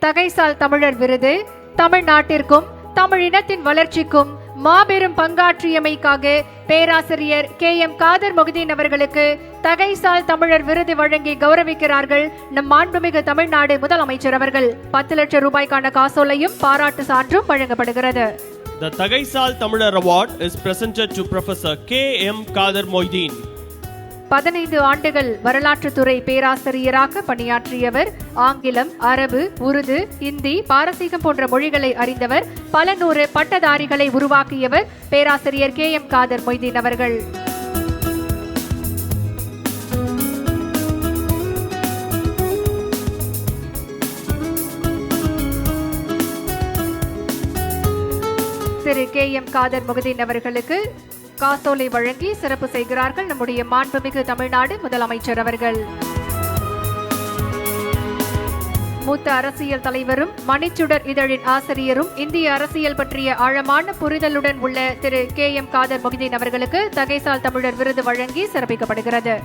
தகைசால் தமிழர் விருது தமிழ்நாட்டிற்கும் தமிழினத்தின் வளர்ச்சிக்கும் மாபெரும் பங்காற்றியமைக்காக பேராசிரியர் KM காதர் மொஹிதீன் அவர்களுக்கு தகைசால் தமிழர் விருது வழங்கி கௌரவிக்கிறார்கள் நம் மாண்புமிகு தமிழ்நாடு முதலமைச்சர் அவர்கள். 10 லட்சம் ரூபாய்க்கான காசோலையும் பாராட்டு சான்றும் வழங்கப்படுகிறது. The Thagaisal Tamilar Award is presented to Professor KM Kadir Moideen. 15 ஆண்டுகள் வரலாற்றுத்துறை பேராசிரியராக பணியாற்றியவர். ஆங்கிலம், அரபு, உருது, இந்தி, பாரசீகம் போன்ற மொழிகளை அறிந்தவர். பல நூறு பட்டதாரிகளை உருவாக்கியவர் பேராசிரியர் KM காதர் மொய்தீன் அவர்கள். திரு KM காதர் மொஹிதீன் அவர்களுக்கு காசோலை வழங்கி சிறப்பு செய்கிறார்கள் நம்முடைய மாண்புமிகு தமிழ்நாடு முதலமைச்சர் அவர்கள். மூத்த அரசியல் தலைவரும் மணிச்சுடர் இதழின் ஆசிரியரும் இந்திய அரசியல் பற்றிய ஆழமான புரிதலுடன் உள்ள திரு KM காதர் மொஹிதீன் அவர்களுக்கு தகைசால் தமிழர் விருது வழங்கி சிறப்பிக்கப்படுகிறது.